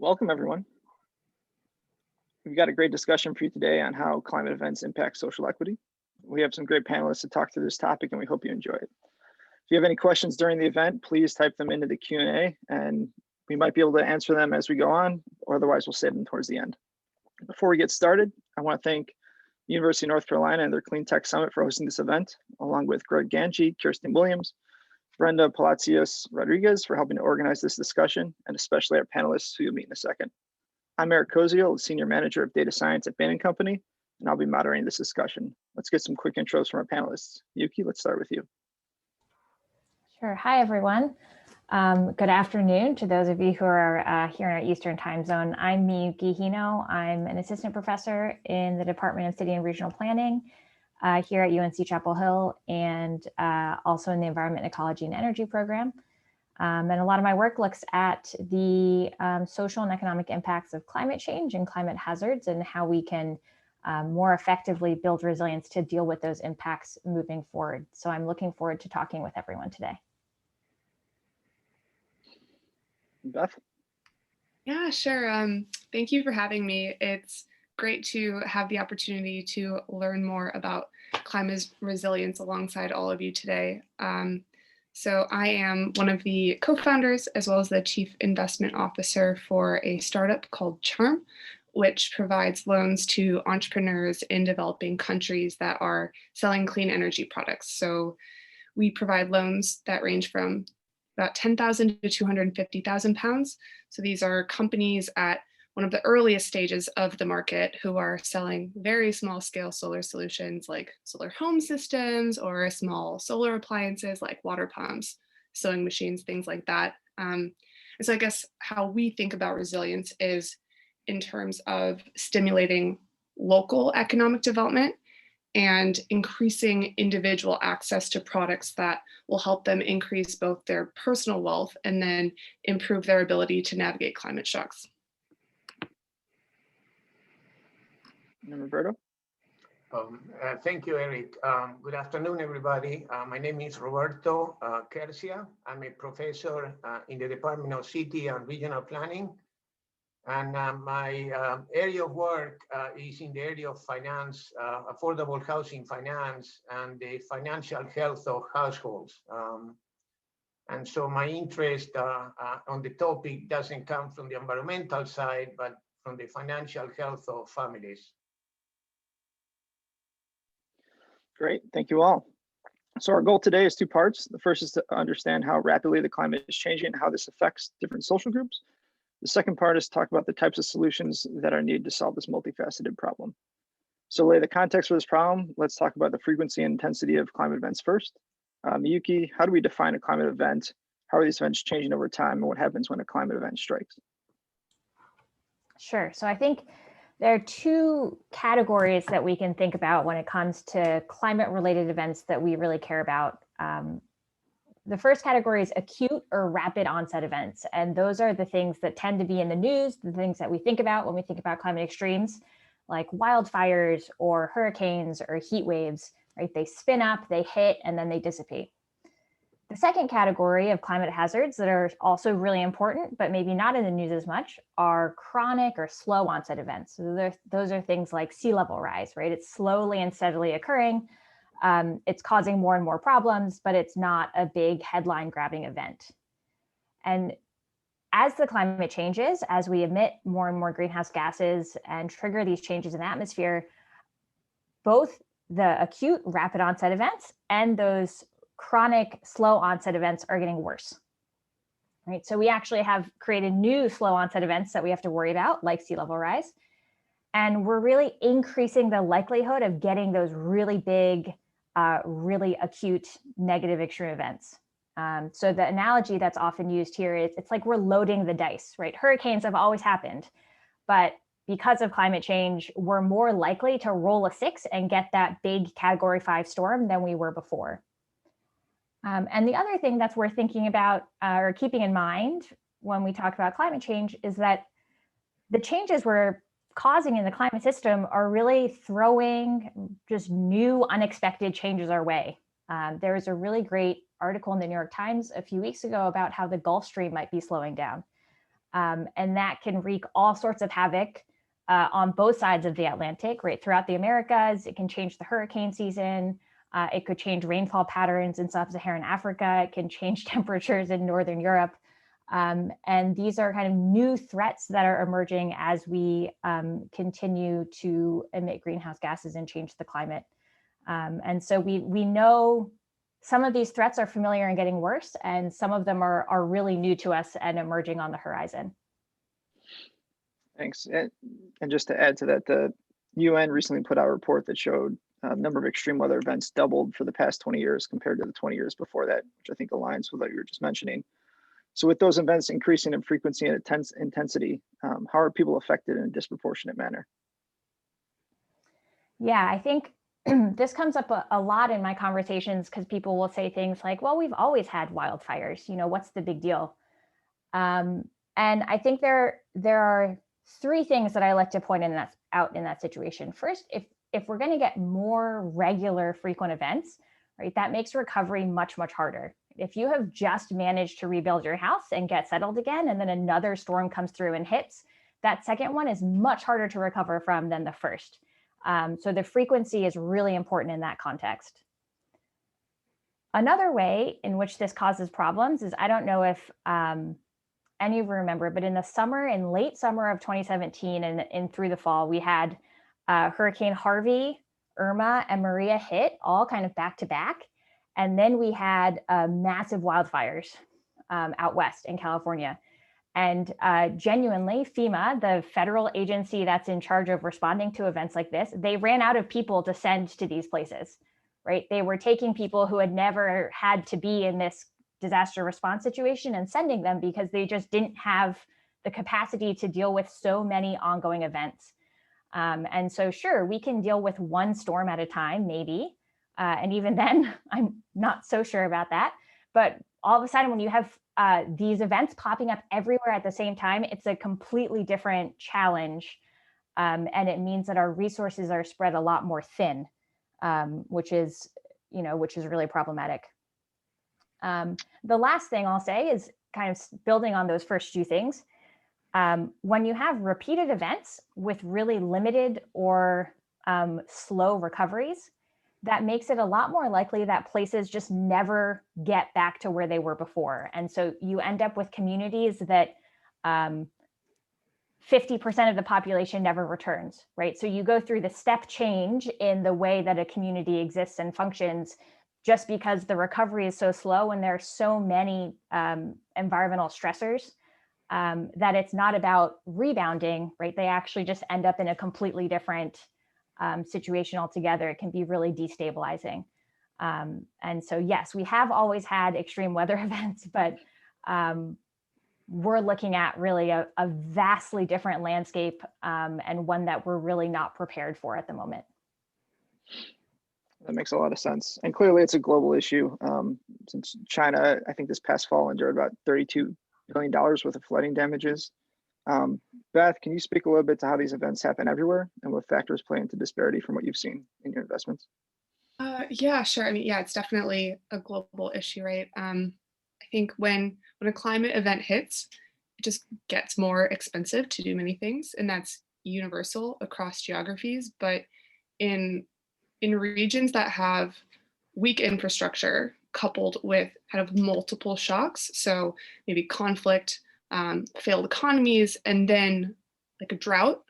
Welcome, everyone. We've got a great discussion for you today on how climate events impact social equity. We have some great panelists to talk through this topic, and we hope you enjoy it. If you have any questions during the event, please type them into the Q&A, and we might be able to answer them as we go on, or otherwise we'll save them towards the end. Before we get started, I want to thank the University of North Carolina and their Clean Tech Summit for hosting this event, along with Greg Ganji, Kirsten Williams, Brenda Palacios Rodriguez for helping to organize this discussion, and especially our panelists who you'll meet in a second. I'm Eric Koziol, Senior Manager of Data Science at Bain & Company, and I'll be moderating this discussion. Let's get some quick intros from our panelists. Miyuki, let's start with you. Sure. Hi, everyone. Good afternoon to those of you who are here in our Eastern time zone. I'm Miyuki Hino. I'm an assistant professor in the Department of City and Regional Planning here at UNC Chapel Hill, and also in the Environment, Ecology, and Energy program. And a lot of my work looks at the social and economic impacts of climate change and climate hazards and how we can more effectively build resilience to deal with those impacts moving forward. So I'm looking forward to talking with everyone today. Beth? Yeah, sure. Thank you for having me. It's great to have the opportunity to learn more about climate resilience alongside all of you today. So I am one of the co-founders as well as the chief investment officer for a startup called Charm, which provides loans to entrepreneurs in developing countries that are selling clean energy products. So we provide loans that range from about 10,000 to 250,000 pounds. So these are companies at one of the earliest stages of the market who are selling very small scale solar solutions like solar home systems or small solar appliances like water pumps, sewing machines, things like that. And so I guess how we think about resilience is in terms of stimulating local economic development and increasing individual access to products that will help them increase both their personal wealth and then improve their ability to navigate climate shocks. And Roberto? Thank you, Eric. Good afternoon, everybody. My name is Roberto Quercia. I'm a professor in the Department of City and Regional Planning. And my area of work is in the area of finance, affordable housing finance, and the financial health of households. And so my interest on the topic doesn't come from the environmental side, but from the financial health of families. Great, thank you all. So our goal today is two parts. The first is to understand how rapidly the climate is changing and how this affects different social groups. The second part is to talk about the types of solutions that are needed to solve this multifaceted problem. So to lay the context for this problem, let's talk about the frequency and intensity of climate events first. Miyuki, how do we define a climate event? How are these events changing over time, and what happens when a climate event strikes? Sure. So I think there are two categories that we can think about when it comes to climate-related events that we really care about. The first category is acute or rapid onset events. And those are the things that tend to be in the news, the things that we think about when we think about climate extremes, like wildfires or hurricanes or heat waves, right? They spin up, they hit, and then they dissipate. The second category of climate hazards that are also really important, but maybe not in the news as much, are chronic or slow onset events. So those are things like sea level rise, right? It's slowly and steadily occurring. It's causing more and more problems, but it's not a big headline grabbing event. And as the climate changes, as we emit more and more greenhouse gases and trigger these changes in the atmosphere, both the acute rapid onset events and those chronic slow onset events are getting worse, right? So we actually have created new slow onset events that we have to worry about, like sea level rise. And we're really increasing the likelihood of getting those really big, really acute negative extreme events. So the analogy that's often used here is it's like we're loading the dice, right? Hurricanes have always happened, but because of climate change, we're more likely to roll a 6 and get that big Category 5 storm than we were before. And the other thing that's worth thinking about or keeping in mind when we talk about climate change is that the changes we're causing in the climate system are really throwing just new unexpected changes our way. There was a really great article in the New York Times a few weeks ago about how the Gulf Stream might be slowing down. And that can wreak all sorts of havoc on both sides of the Atlantic, right? Throughout the Americas, it can change the hurricane season. It could change rainfall patterns in sub-Saharan Africa. It can change temperatures in Northern Europe. And these are kind of new threats that are emerging as we continue to emit greenhouse gases and change the climate. And so we know some of these threats are familiar and getting worse, and some of them are really new to us and emerging on the horizon. Thanks. And just to add to that, the UN recently put out a report that showed the number of extreme weather events doubled for the past 20 years compared to the 20 years before that, which I think aligns with what you were just mentioning. So with those events increasing in frequency and intensity, how are people affected in a disproportionate manner? Yeah, I think this comes up a lot in my conversations because people will say things like, well, we've always had wildfires, what's the big deal? And I think there are three things that I like to point out in that situation. First, if we're going to get more regular frequent events, right, that makes recovery much, much harder. If you have just managed to rebuild your house and get settled again, and then another storm comes through and hits, that second one is much harder to recover from than the first. So the frequency is really important in that context. Another way in which this causes problems is, I don't know if any of you remember, but in late summer of 2017 and through the fall, we had Hurricane Harvey, Irma, and Maria hit all kind of back to back. And then we had massive wildfires out west in California. And genuinely, FEMA, the federal agency that's in charge of responding to events like this, they ran out of people to send to these places, right? They were taking people who had never had to be in this disaster response situation and sending them because they just didn't have the capacity to deal with so many ongoing events. And so sure, we can deal with one storm at a time, maybe. And even then, I'm not so sure about that. But all of a sudden, when you have these events popping up everywhere at the same time, it's a completely different challenge. And it means that our resources are spread a lot more thin, which is really problematic. The last thing I'll say is kind of building on those first two things. When you have repeated events with really limited or slow recoveries, that makes it a lot more likely that places just never get back to where they were before. And so you end up with communities that 50% of the population never returns, right? So you go through the step change in the way that a community exists and functions just because the recovery is so slow and there are so many environmental stressors that it's not about rebounding, right? They actually just end up in a completely different situation altogether. It can be really destabilizing. And so, yes, we have always had extreme weather events, but we're looking at really a vastly different landscape and one that we're really not prepared for at the moment. That makes a lot of sense. And clearly it's a global issue. Since China, I think this past fall endured about $32 billion worth of flooding damages. Beth, can you speak a little bit to how these events happen everywhere and what factors play into disparity from what you've seen in your investments? Yeah, sure. I mean, yeah, it's definitely a global issue, right? I think when a climate event hits, it just gets more expensive to do many things, and that's universal across geographies. But in regions that have weak infrastructure coupled with kind of multiple shocks, so maybe conflict, failed economies, and then like a drought,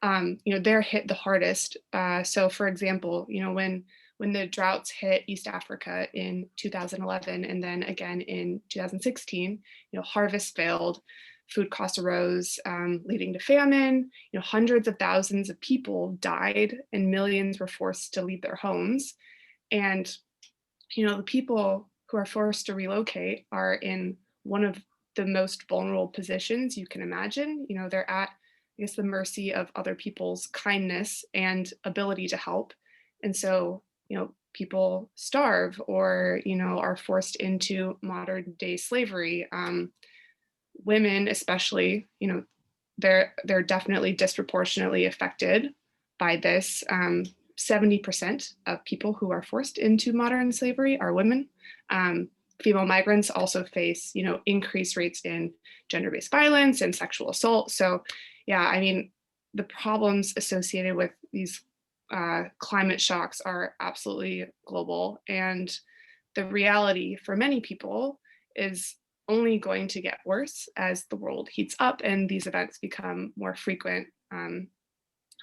they're hit the hardest. So for example, when the droughts hit East Africa in 2011 and then again in 2016, harvest failed, food costs arose, leading to famine. Hundreds of thousands of people died and millions were forced to leave their homes. And the people who are forced to relocate are in one of the most vulnerable positions you can imagine. They're at, I guess, the mercy of other people's kindness and ability to help. And so, people starve or, are forced into modern day slavery. Women, especially, they're definitely disproportionately affected by this. 70% of people who are forced into modern slavery are women. female migrants also face, increased rates in gender-based violence and sexual assault. So yeah, I mean, the problems associated with these climate shocks are absolutely global. And the reality for many people is only going to get worse as the world heats up and these events become more frequent,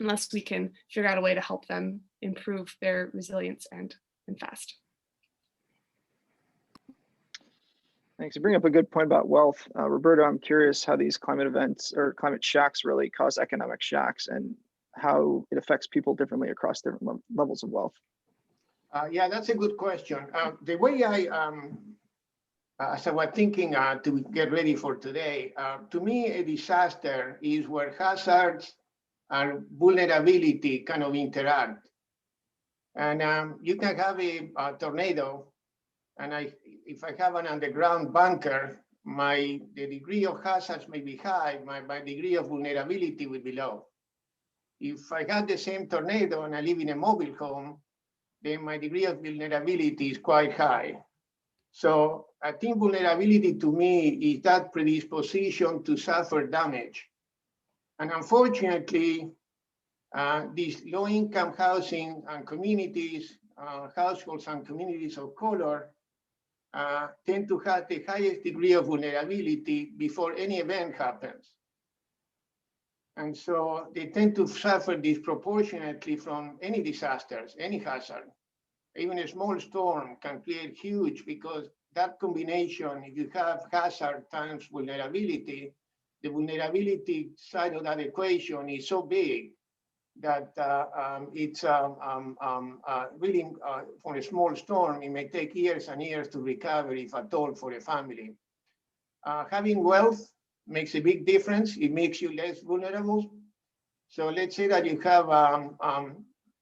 unless we can figure out a way to help them improve their resilience and fast. Thanks. You bring up a good point about wealth. Roberto, I'm curious how these climate events or climate shocks really cause economic shocks and how it affects people differently across different levels of wealth. Yeah, that's a good question. The way as I was thinking to get ready for today, to me, a disaster is where hazards and vulnerability kind of interact. And you can have a tornado, and if I have an underground bunker, the degree of hazards may be high, my degree of vulnerability will be low. If I have the same tornado and I live in a mobile home, then my degree of vulnerability is quite high. So I think vulnerability to me is that predisposition to suffer damage. And unfortunately, these low-income housing and communities, households and communities of color tend to have the highest degree of vulnerability before any event happens. And so they tend to suffer disproportionately from any disasters, any hazard. Even a small storm can create huge, because that combination, if you have hazard times vulnerability, the vulnerability side of that equation is so big that it's really, for a small storm, it may take years and years to recover, if at all, for a family. Having wealth makes a big difference. It makes you less vulnerable. So let's say that you have a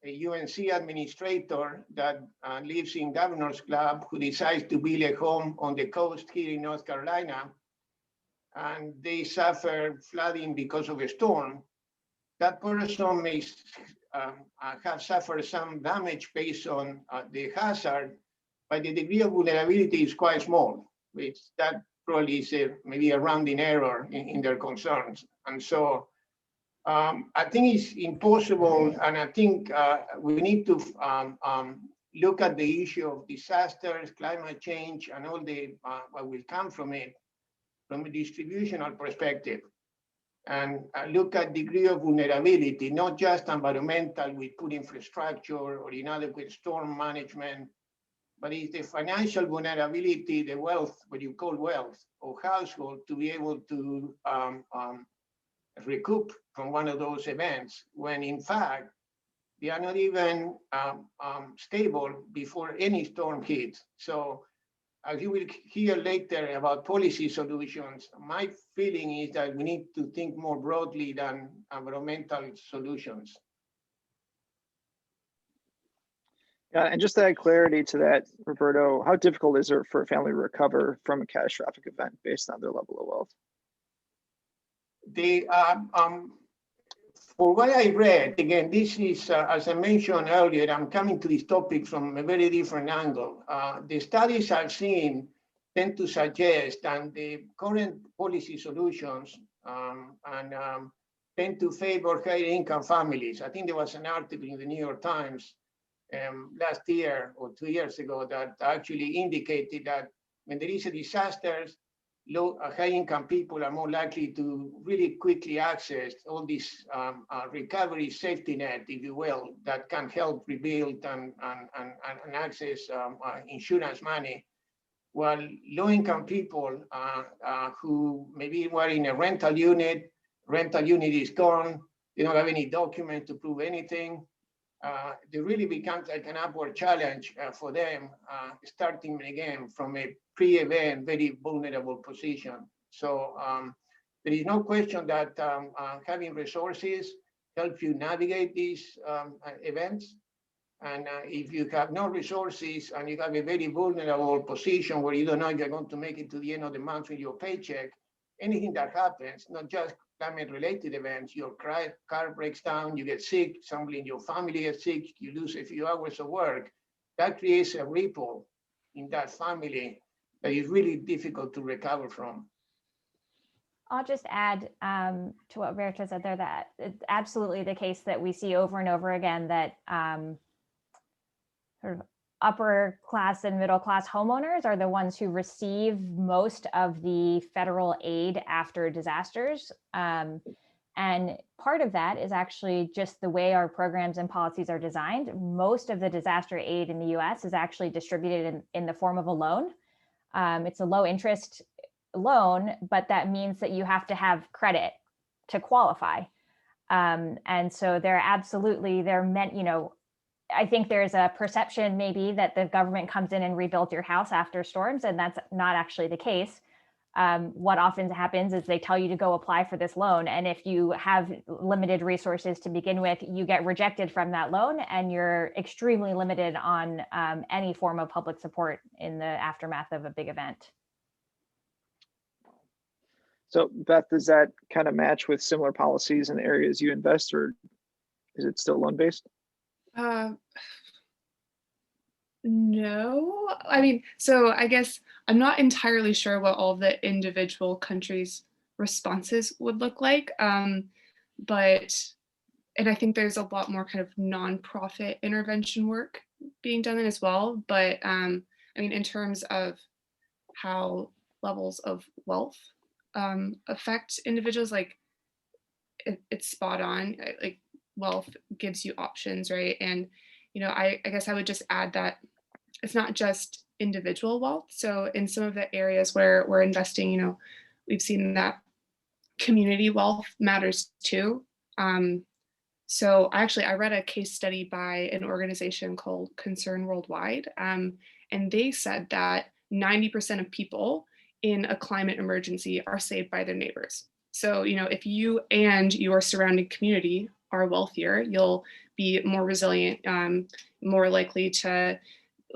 UNC administrator that lives in Governor's Club who decides to build a home on the coast here in North Carolina, and they suffer flooding because of a storm. That person may have suffered some damage based on the hazard, but the degree of vulnerability is quite small, which that probably is maybe a rounding error in their concerns. And so I think it's impossible, and I think we need to look at the issue of disasters, climate change, and all the what will come from it from a distributional perspective, and look at degree of vulnerability, not just environmental with poor infrastructure or inadequate storm management, but it's the financial vulnerability, the wealth, what you call wealth, or household to be able to recoup from one of those events, when in fact, they are not even stable before any storm hits. So as you will hear later about policy solutions, my feeling is that we need to think more broadly than environmental solutions. Yeah, and just to add clarity to that, Roberto, how difficult is it for a family to recover from a catastrophic event based on their level of wealth? For what I read, again, this is, as I mentioned earlier, I'm coming to this topic from a very different angle. The studies I've seen tend to suggest that the current policy solutions tend to favor higher income families. I think there was an article in the New York Times last year or 2 years ago that actually indicated that when there is a disaster, high-income people are more likely to really quickly access all these recovery safety net, if you will, that can help rebuild and access insurance money, while low-income people who maybe were in a rental unit is gone, they don't have any document to prove anything. They really becomes like an upward challenge for them, starting again from a pre-event, very vulnerable position. So there is no question that having resources help you navigate these events. And if you have no resources and you have a very vulnerable position where you don't know if you're going to make it to the end of the month with your paycheck, anything that happens, not just climate-related events, your car breaks down, you get sick, somebody in your family gets sick, you lose a few hours of work, that creates a ripple in that family that is really difficult to recover from. I'll just add to what Roberto said there that it's absolutely the case that we see over and over again that sort of upper class and middle class homeowners are the ones who receive most of the federal aid after disasters. And part of that is actually just the way our programs and policies are designed. Most of the disaster aid in the US is actually distributed in the form of a loan. It's a low interest loan, but that means that you have to have credit to qualify. And so they're meant, I think there's a perception maybe that the government comes in and rebuilds your house after storms, and that's not actually the case. What often happens is they tell you to go apply for this loan. And if you have limited resources to begin with, you get rejected from that loan and you're extremely limited on any form of public support in the aftermath of a big event. So Beth, does that kind of match with similar policies in the areas you invest, or is it still loan-based? No, I mean, so I guess I'm not entirely sure what all the individual countries' responses would look like. But I think there's a lot more kind of nonprofit intervention work being done as well. But I mean, in terms of how levels of wealth affect individuals, like it's spot on. Like wealth gives you options, right? And I guess I would just add that it's not just individual wealth. So in some of the areas where we're investing, we've seen that community wealth matters too. So I read a case study by an organization called Concern Worldwide, and they said that 90% of people in a climate emergency are saved by their neighbors. So, if you and your surrounding community are wealthier, you'll be more resilient, more likely to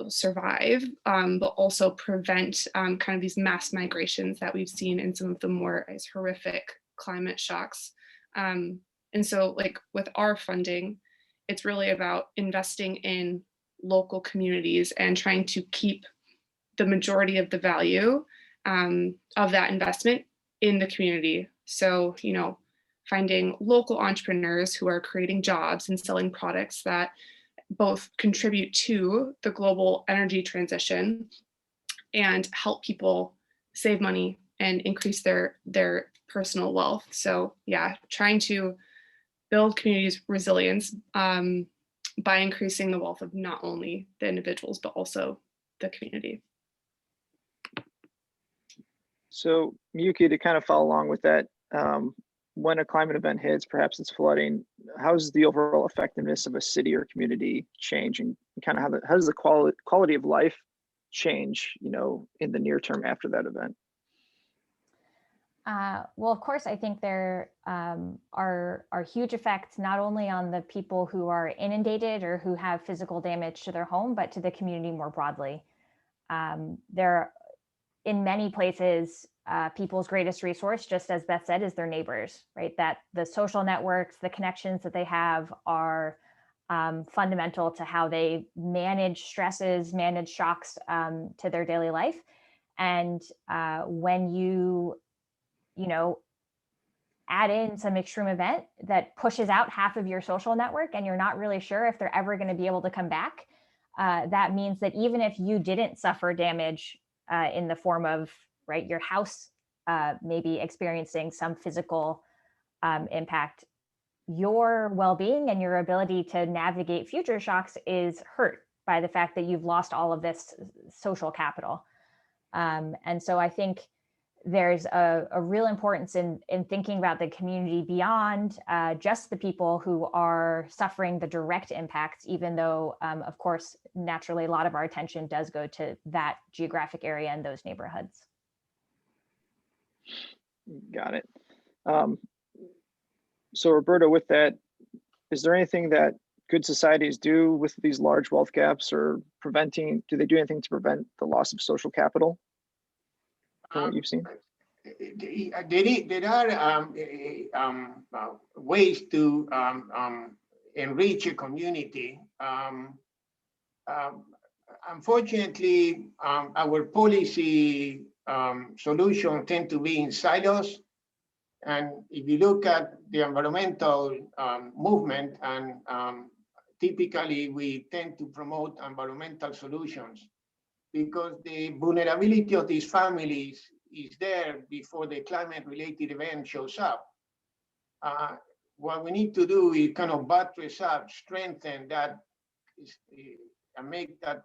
survive, but also prevent kind of these mass migrations that we've seen in some of the more horrific climate shocks. And so like with our funding, it's really about investing in local communities and trying to keep the majority of the value of that investment in the community. So, finding local entrepreneurs who are creating jobs and selling products that both contribute to the global energy transition and help people save money and increase their personal wealth. So yeah, trying to build communities' resilience by increasing the wealth of not only the individuals, but also the community. So Miyuki, to kind of follow along with that, when a climate event hits, perhaps it's flooding, how does the overall effectiveness of a city or community change, and kind of how does the quality of life change, in the near term after that event? Well, of course, I think there are huge effects not only on the people who are inundated or who have physical damage to their home, but to the community more broadly. There, in many places, people's greatest resource, just as Beth said, is their neighbors, right? That the social networks, the connections that they have are fundamental to how they manage stresses, manage shocks to their daily life. And when you add in some extreme event that pushes out half of your social network and you're not really sure if they're ever going to be able to come back, that means that even if you didn't suffer damage in the form of, right, your house maybe experiencing some physical impact, your well-being and your ability to navigate future shocks is hurt by the fact that you've lost all of this social capital. And so I think there's a real importance in thinking about the community beyond just the people who are suffering the direct impacts, even though, of course, naturally, a lot of our attention does go to that geographic area and those neighborhoods. Got it. So Roberto, with that, is there anything that good societies do with these large wealth gaps, or do they do anything to prevent the loss of social capital from what you've seen? There are ways to unfortunately, our policy solutions tend to be in silos. And if you look at the environmental movement, and typically we tend to promote environmental solutions because the vulnerability of these families is there before the climate-related event shows up. What we need to do is kind of buttress up, strengthen that, and make that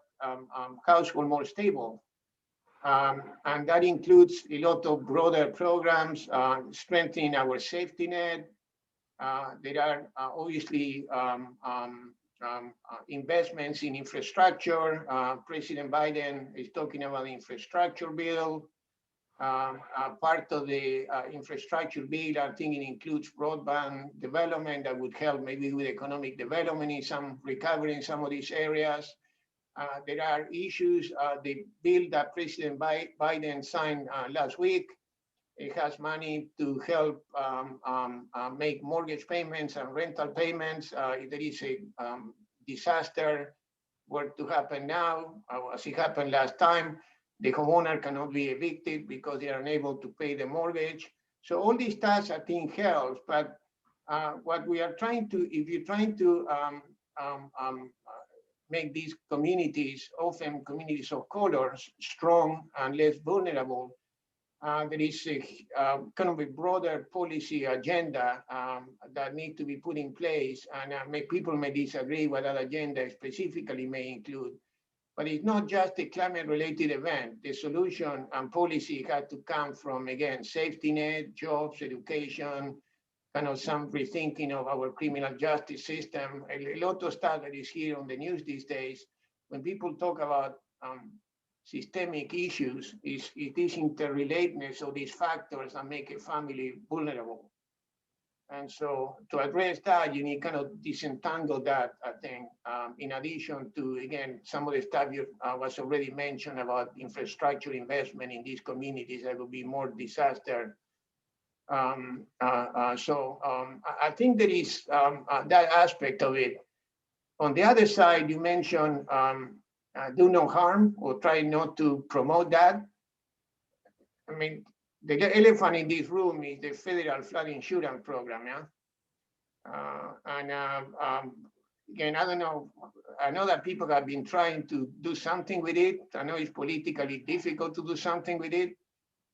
household more stable. And that includes a lot of broader programs, strengthening our safety net. There are obviously investments in infrastructure. President Biden is talking about the infrastructure bill. Part of the infrastructure bill, I think it includes broadband development that would help maybe with economic development in some recovery in some of these areas. There are issues, the bill that President Biden signed last week, it has money to help make mortgage payments and rental payments. If there is a disaster were to happen now, as it happened last time, the homeowner cannot be evicted because they are unable to pay the mortgage. So all these tasks, I think, helps. But what we are trying to, if you're trying to make these communities, often communities of color, strong and less vulnerable, there is a kind of a broader policy agenda that need to be put in place, and people may disagree what that agenda specifically may include. But it's not just a climate-related event. The solution and policy had to come from, again, safety net, jobs, education, kind of some rethinking of our criminal justice system. A lot of stuff that is here on the news these days, when people talk about systemic issues, it is interrelatedness of these factors that make a family vulnerable. And so to address that, you need kind of disentangle that, I think, in addition to, again, some of the stuff was already mentioned about infrastructure investment in these communities that will be more disaster. I think there is that aspect of it. On the other side, you mentioned do no harm or try not to promote that. I mean, the elephant in this room is the federal flood insurance program, yeah? Again, I don't know, I know that people have been trying to do something with it. I know it's politically difficult to do something with it,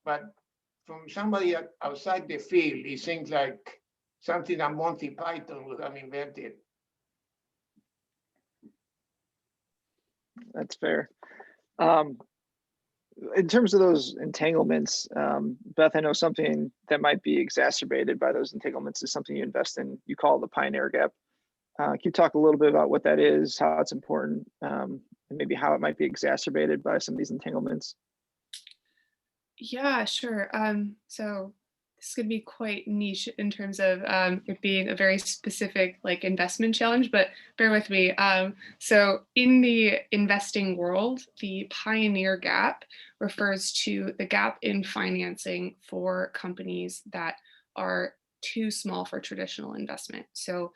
but from somebody outside the field, it seems like something that Monty Python would have invented. That's fair. In terms of those entanglements, Beth, I know something that might be exacerbated by those entanglements is something you invest in. You call it the pioneer gap. Can you talk a little bit about what that is, how it's important, and maybe how it might be exacerbated by some of these entanglements? Yeah, sure. So this could be quite niche in terms of it being a very specific like investment challenge, but bear with me. So in the investing world, the pioneer gap refers to the gap in financing for companies that are too small for traditional investment. So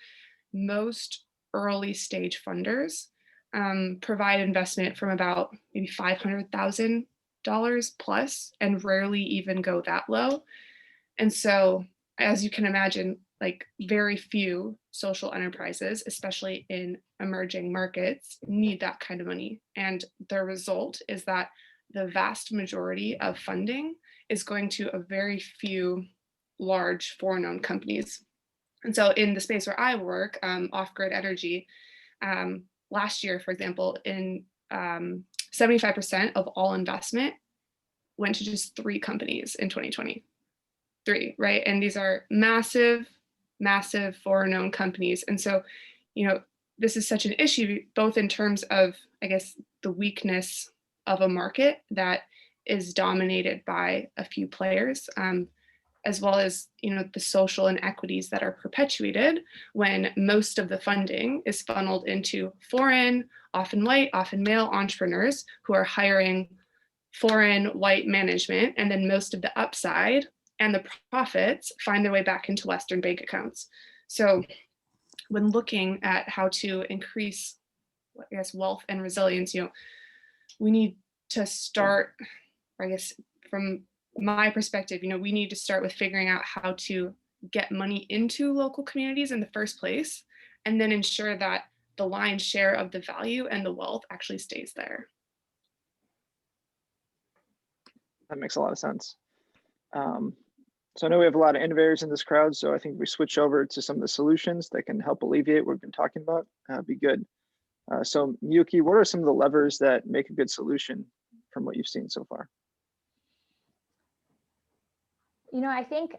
most early stage funders provide investment from about maybe $500,000 plus and rarely even go that low. And so, as you can imagine, like very few social enterprises, especially in emerging markets, need that kind of money. And the result is that the vast majority of funding is going to a very few large foreign-owned companies. And so in the space where I work, off-grid energy, last year, for example, in 75% of all investment went to just 3 companies in 2023, right? And these are massive, massive foreign-owned companies. And so, you know, this is such an issue, both in terms of, I guess, the weakness of a market that is dominated by a few players, as well as, you know, the social inequities that are perpetuated when most of the funding is funneled into foreign, often white, often male entrepreneurs who are hiring foreign white management, and then most of the upside and the profits find their way back into Western bank accounts. So when looking at how to increase, I guess, wealth and resilience, you know, we need to start, or I guess from my perspective, we need to start with figuring out how to get money into local communities in the first place, and then ensure that the lion's share of the value and the wealth actually stays there. That makes a lot of sense. So I know we have a lot of innovators in this crowd, so I think we switch over to some of the solutions that can help alleviate what we've been talking about. Be good. So Miyuki, what are some of the levers that make a good solution from what you've seen so far? I think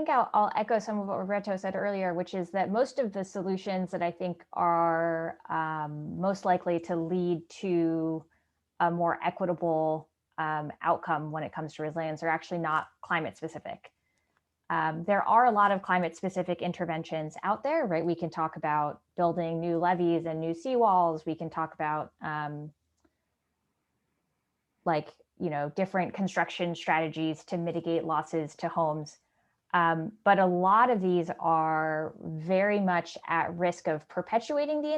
I'll echo some of what Roberto said earlier, which is that most of the solutions that I think are most likely to lead to a more equitable outcome when it comes to resilience are actually not climate specific. There are a lot of climate specific interventions out there, right? We can talk about building new levees and new seawalls. We can talk about different construction strategies to mitigate losses to homes. But a lot of these are very much at risk of perpetuating the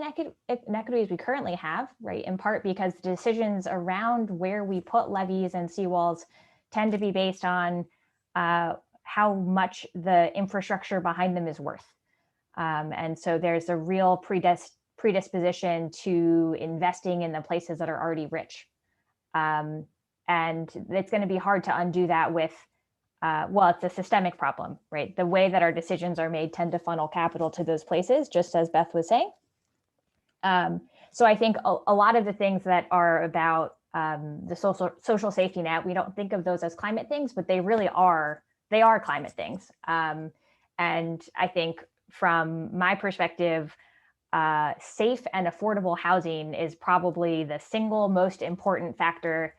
inequities we currently have, right? In part because decisions around where we put levees and seawalls tend to be based on how much the infrastructure behind them is worth. And so there's a real predisposition to investing in the places that are already rich. And it's going to be hard to undo that with it's a systemic problem, right? The way that our decisions are made tend to funnel capital to those places, just as Beth was saying. So I think a lot of the things that are about the social safety net, we don't think of those as climate things, but they really are. They are climate things. And I think from my perspective, safe and affordable housing is probably the single most important factor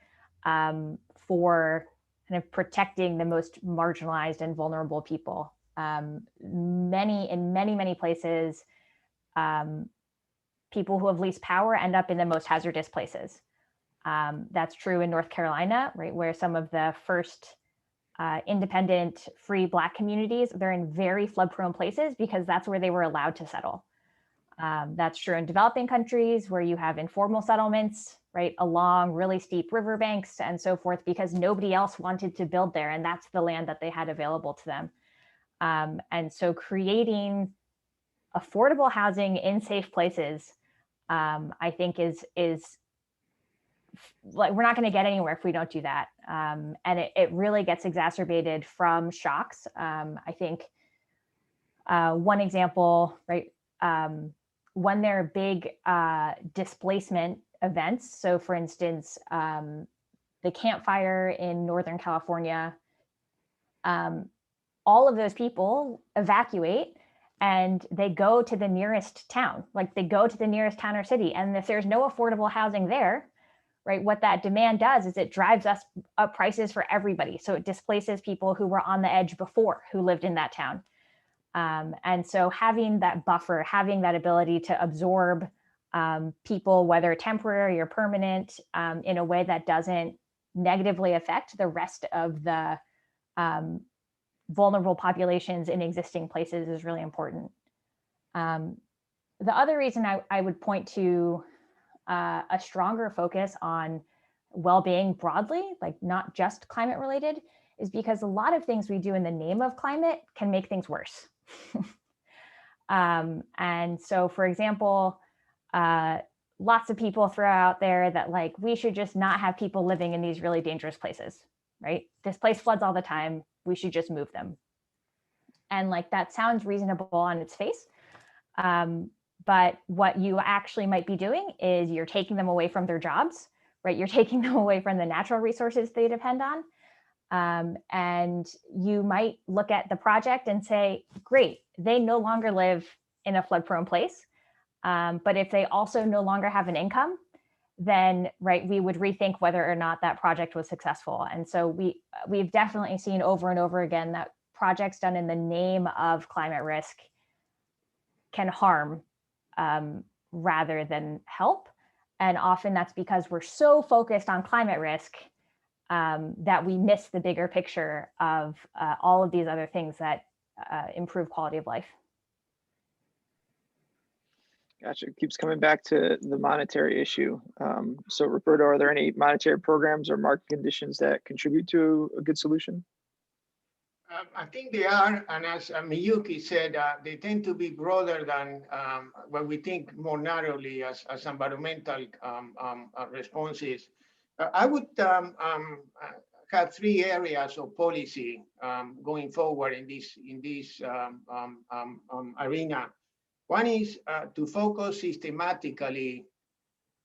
for kind of protecting the most marginalized and vulnerable people. In many places, people who have least power end up in the most hazardous places. That's true in North Carolina, right, where some of the first independent, free Black communities, they're in very flood-prone places because that's where they were allowed to settle. That's true in developing countries where you have informal settlements, right, along really steep riverbanks and so forth, because nobody else wanted to build there, and that's the land that they had available to them. And so creating affordable housing in safe places, I think is like, we're not going to get anywhere if we don't do that. And it really gets exacerbated from shocks. I think one example, right, when there are big displacement events. So for instance, the Camp Fire in Northern California, all of those people evacuate and they go to the nearest town, like they go to the nearest town or city. And if there's no affordable housing there, right, what that demand does is it drives up prices for everybody. So it displaces people who were on the edge before, who lived in that town. And so having that buffer, having that ability to absorb people, whether temporary or permanent, in a way that doesn't negatively affect the rest of the vulnerable populations in existing places is really important. The other reason I would point to a stronger focus on well-being broadly, like not just climate related, is because a lot of things we do in the name of climate can make things worse. And so, for example, lots of people throw out there that like, we should just not have people living in these really dangerous places, right? This place floods all the time. We should just move them. And like, that sounds reasonable on its face. But what you actually might be doing is you're taking them away from their jobs, right? You're taking them away from the natural resources they depend on. And you might look at the project and say, great, they no longer live in a flood-prone place. But if they also no longer have an income, then right, we would rethink whether or not that project was successful. And so we've definitely seen over and over again that projects done in the name of climate risk can harm rather than help. And often that's because we're so focused on climate risk that we miss the bigger picture of all of these other things that improve quality of life. Gotcha. Keeps coming back to the monetary issue. So Roberto, are there any monetary programs or market conditions that contribute to a good solution? I think they are, and as Miyuki said, they tend to be broader than what we think more narrowly as environmental responses. I would have three areas of policy going forward in this arena. One is to focus systematically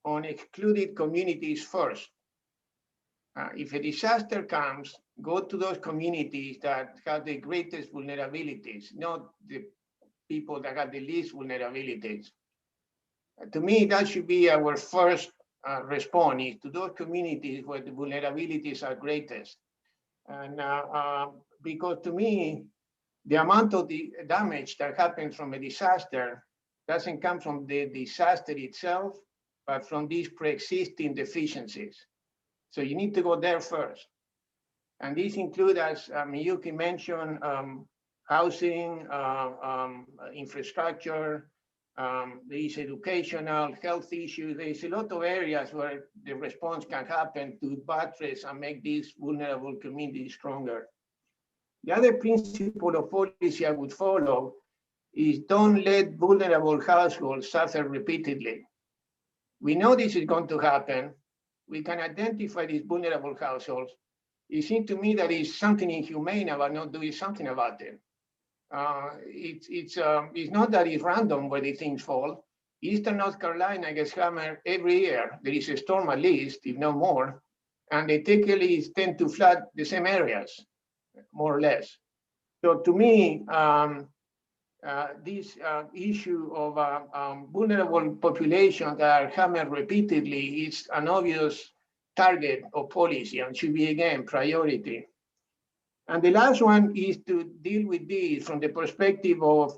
on excluded communities first. If a disaster comes, go to those communities that have the greatest vulnerabilities, not the people that have the least vulnerabilities. To me, that should be our first response, is to those communities where the vulnerabilities are greatest. And because to me, the amount of the damage that happens from a disaster doesn't come from the disaster itself, but from these pre-existing deficiencies. So you need to go there first. And these include, as Miyuki mentioned, housing, infrastructure, there is educational, health issues. There's a lot of areas where the response can happen to buttress and make these vulnerable communities stronger. The other principle of policy I would follow is don't let vulnerable households suffer repeatedly. We know this is going to happen. We can identify these vulnerable households. It seems to me that it's something inhumane about not doing something about it. It's not that it's random where the things fall. Eastern North Carolina gets hammered every year. There is a storm at least, if not more, and they typically tend to flood the same areas, more or less. So to me, this issue of vulnerable populations that are hammered repeatedly is an obvious target of policy and should be, again, priority. And the last one is to deal with this from the perspective of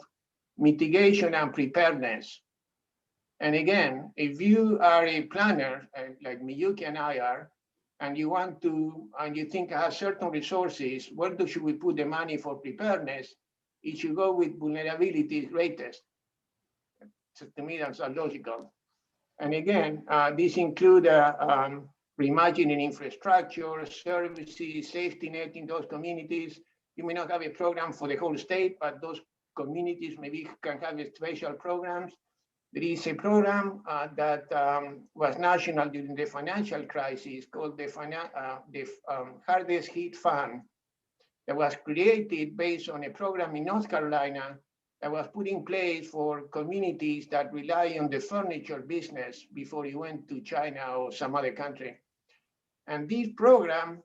mitigation and preparedness. And again, if you are a planner, like Miyuki and I are, and you want to, and you think I have certain resources, where should we put the money for preparedness? It should go with vulnerability greatest. So to me, that's logical. And again, these include reimagining infrastructure, services, safety net in those communities. You may not have a program for the whole state, but those communities maybe can have special programs. There is a program that was national during the financial crisis called the Hardest Hit Fund, that was created based on a program in North Carolina that was put in place for communities that rely on the furniture business before you went to China or some other country. And this program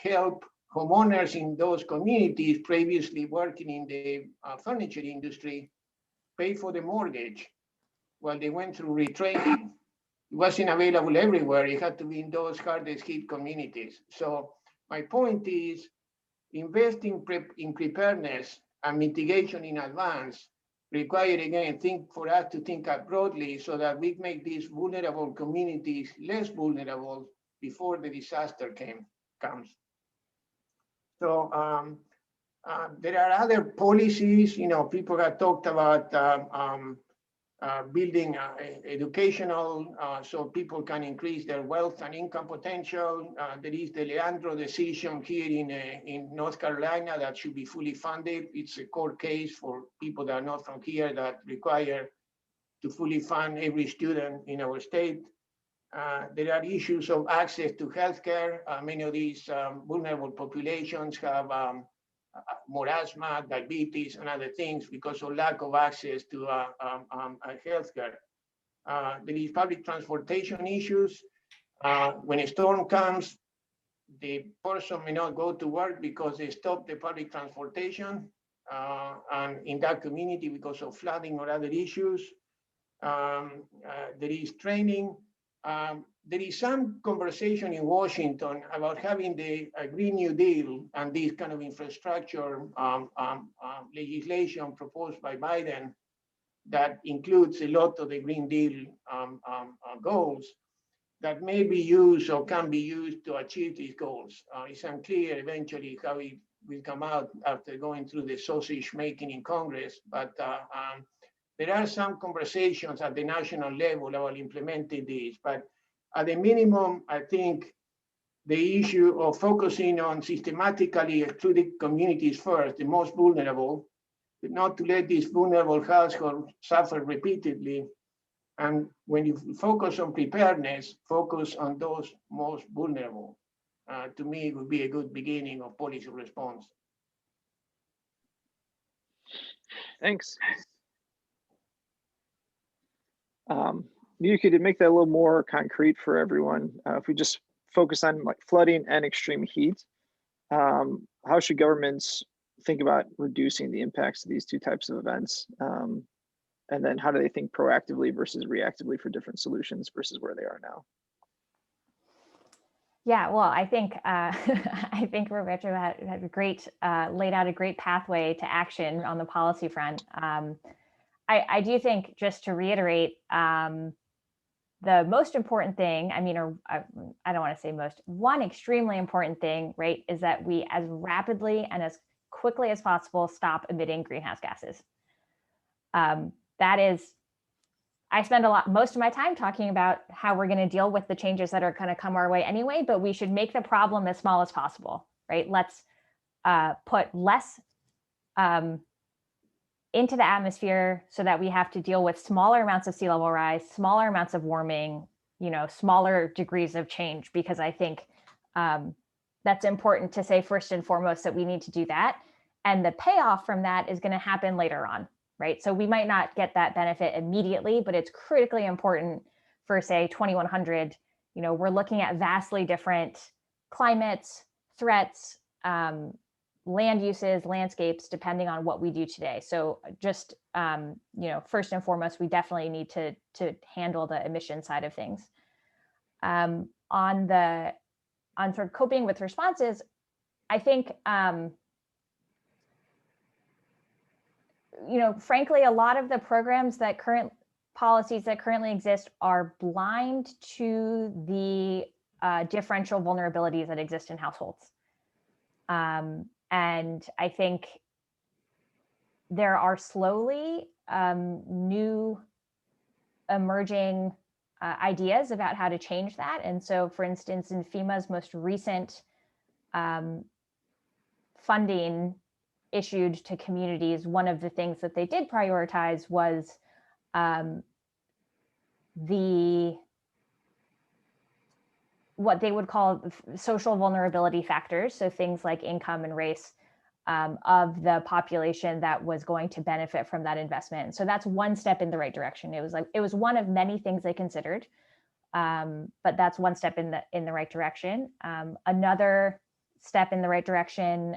helped homeowners in those communities previously working in the furniture industry pay for the mortgage while they went through retraining. It wasn't available everywhere. It had to be in those hardest hit communities. So my point is, investing in preparedness and mitigation in advance require, again, for us to think up broadly so that we make these vulnerable communities less vulnerable before the disaster comes. So there are other policies, people have talked about building educational so people can increase their wealth and income potential. There is the Leandro decision here in North Carolina that should be fully funded. It's a court case for people that are not from here that require to fully fund every student in our state. There are issues of access to healthcare. Many of these vulnerable populations have more asthma, diabetes, and other things because of lack of access to healthcare. There is public transportation issues. When a storm comes, the person may not go to work because they stop the public transportation, and in that community because of flooding or other issues. There is training. There is some conversation in Washington about having the Green New Deal and this kind of infrastructure legislation proposed by Biden that includes a lot of the Green Deal goals that may be used or can be used to achieve these goals. It's unclear eventually how it will come out after going through the sausage making in Congress, but there are some conversations at the national level about implementing this, but at the minimum, I think the issue of focusing on systematically excluded communities first, the most vulnerable, not to let these vulnerable households suffer repeatedly. And when you focus on preparedness, focus on those most vulnerable. To me, it would be a good beginning of policy response. Thanks. Miyuki, to make that a little more concrete for everyone, if we just focus on like flooding and extreme heat, how should governments think about reducing the impacts of these two types of events? And then how do they think proactively versus reactively for different solutions versus where they are now? Yeah, well, I think I think Roberto had a great laid out a great pathway to action on the policy front. I do think, just to reiterate, the most important thing, I mean, or I don't want to say most, one extremely important thing, right, is that we as rapidly and as quickly as possible stop emitting greenhouse gases. That is, I spend most of my time talking about how we're going to deal with the changes that are going to come our way anyway, but we should make the problem as small as possible, right? Let's put less into the atmosphere so that we have to deal with smaller amounts of sea level rise, smaller amounts of warming, smaller degrees of change, because I think that's important to say first and foremost that we need to do that. And the payoff from that is going to happen later on, right? So we might not get that benefit immediately, but it's critically important for, say, 2100. We're looking at vastly different climates, threats, land uses, landscapes, depending on what we do today. So just, first and foremost, we definitely need to handle the emission side of things. On sort of coping with responses, I think, frankly, a lot of the programs policies that currently exist are blind to the differential vulnerabilities that exist in households. And I think there are slowly new emerging ideas about how to change that. And so, for instance, in FEMA's most recent funding issued to communities, one of the things that they did prioritize was what they would call social vulnerability factors. So things like income and race of the population that was going to benefit from that investment. So that's one step in the right direction. It was one of many things they considered, but that's one step in the right direction. Another step in the right direction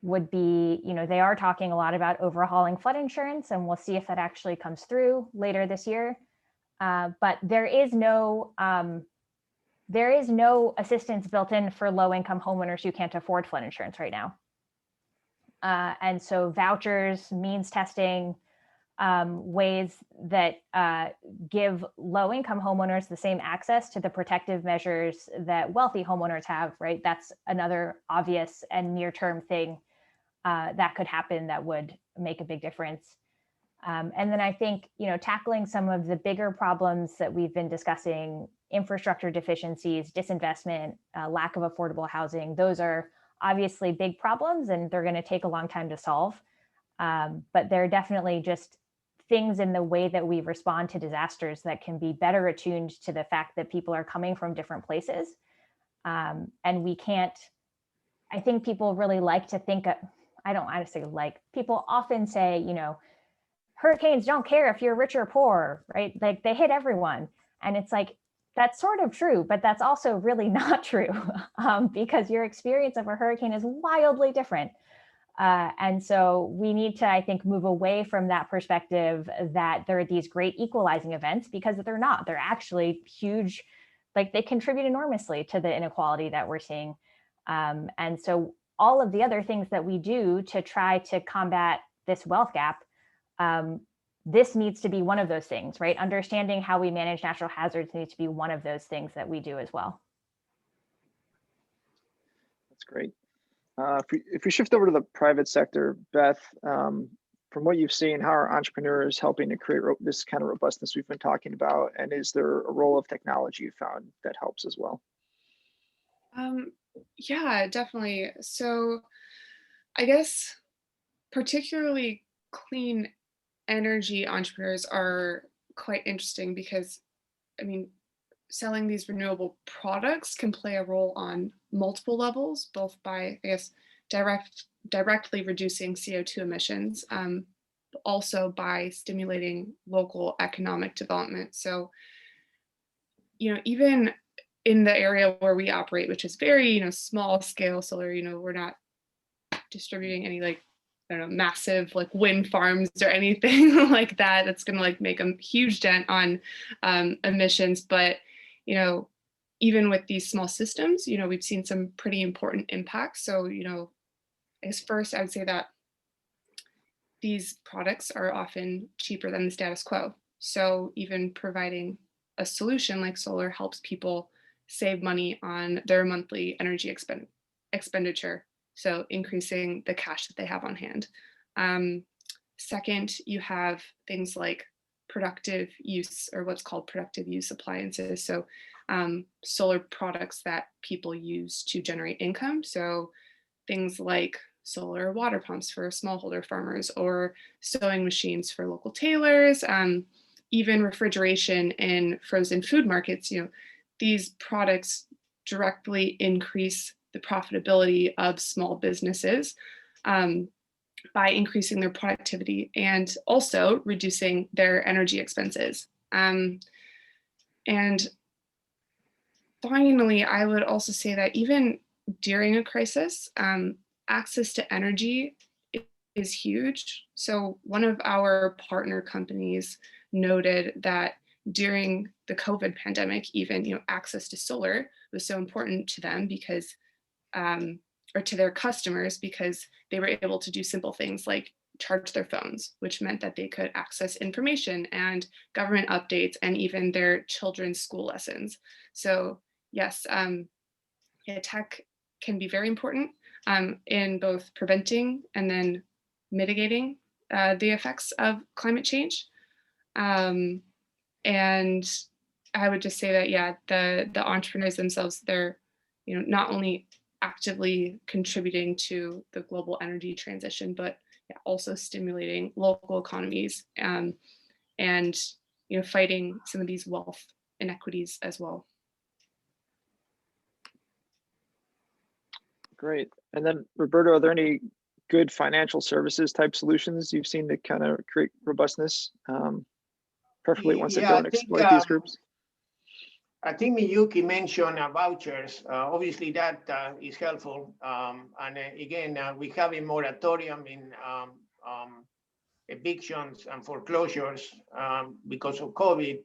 would be, they are talking a lot about overhauling flood insurance, and we'll see if that actually comes through later this year. But there is no assistance built in for low-income homeowners who can't afford flood insurance right now. And so vouchers, means testing, ways that give low-income homeowners the same access to the protective measures that wealthy homeowners have, right? That's another obvious and near-term thing that could happen that would make a big difference. And then I think, tackling some of the bigger problems that we've been discussing, infrastructure deficiencies, disinvestment, lack of affordable housing, those are obviously big problems and they're going to take a long time to solve. But there are definitely just things in the way that we respond to disasters that can be better attuned to the fact that people are coming from different places. And we can't, I think people really like to think, I don't want to say like, people often say, hurricanes don't care if you're rich or poor, right? Like they hit everyone. And it's like, that's sort of true, but that's also really not true because your experience of a hurricane is wildly different. And so we need to, I think, move away from that perspective that there are these great equalizing events, because they're not. They're actually huge, like they contribute enormously to the inequality that we're seeing. And so all of the other things that we do to try to combat this wealth gap, this needs to be one of those things, right? Understanding how we manage natural hazards needs to be one of those things that we do as well. That's great. If we shift over to the private sector, Beth, From what you've seen, how are entrepreneurs helping to create this kind of robustness we've been talking about? And is there a role of technology you found that helps as well? Yeah, definitely. So I guess particularly clean energy entrepreneurs are quite interesting because, I mean, selling these renewable products can play a role on multiple levels, both by, I guess, directly reducing CO2 emissions, but also by stimulating local economic development. So, even in the area where we operate, which is very, small scale solar, we're not distributing any like, I don't know, massive like wind farms or anything like that. That's going to like make a huge dent on emissions. But, even with these small systems, we've seen some pretty important impacts. So, I guess first I would say that these products are often cheaper than the status quo. So even providing a solution like solar helps people save money on their monthly energy expenditure. So increasing the cash that they have on hand. Second, you have things like productive use, or what's called productive use appliances. So solar products that people use to generate income. So things like solar water pumps for smallholder farmers, or sewing machines for local tailors, even refrigeration in frozen food markets. These products directly increase the profitability of small businesses by increasing their productivity and also reducing their energy expenses. And finally, I would also say that even during a crisis, access to energy is huge. So one of our partner companies noted that during the COVID pandemic, even access to solar was so important to them because, or to their customers, because they were able to do simple things like charge their phones, which meant that they could access information and government updates and even their children's school lessons. So yes, tech can be very important in both preventing and then mitigating the effects of climate change. And I would just say that, yeah, the entrepreneurs themselves, they're, not only actively contributing to the global energy transition, but also stimulating local economies and, fighting some of these wealth inequities as well. Great. And then Roberto, are there any good financial services type solutions you've seen to kind of create robustness, preferably ones that don't exploit these groups? I think Miyuki mentioned vouchers. Obviously, that is helpful. And again, we have a moratorium in evictions and foreclosures because of COVID.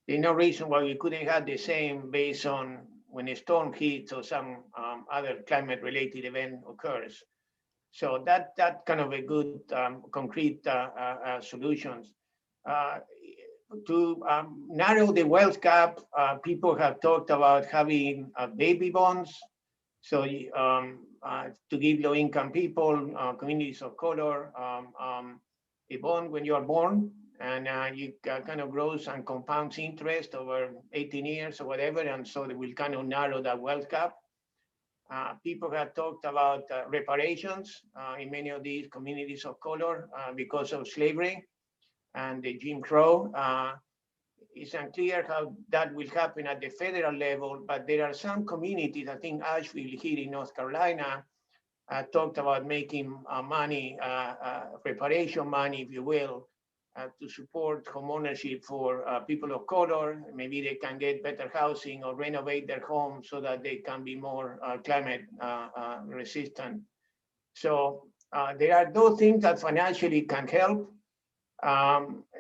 There's no reason why we couldn't have the same based on when a storm hits or some other climate-related event occurs. So that kind of a good concrete solutions. To narrow the wealth gap, people have talked about having baby bonds. So to give low-income people, communities of color, a bond when you are born, and you kind of grows and compounds interest over 18 years or whatever, and so they will kind of narrow that wealth gap. People have talked about reparations in many of these communities of color because of slavery and the Jim Crow. It's unclear how that will happen at the federal level, but there are some communities, I think Asheville here in North Carolina, talked about making money, reparation money, if you will, to support homeownership for people of color. Maybe they can get better housing or renovate their homes so that they can be more climate resistant. So there are those things that financially can help.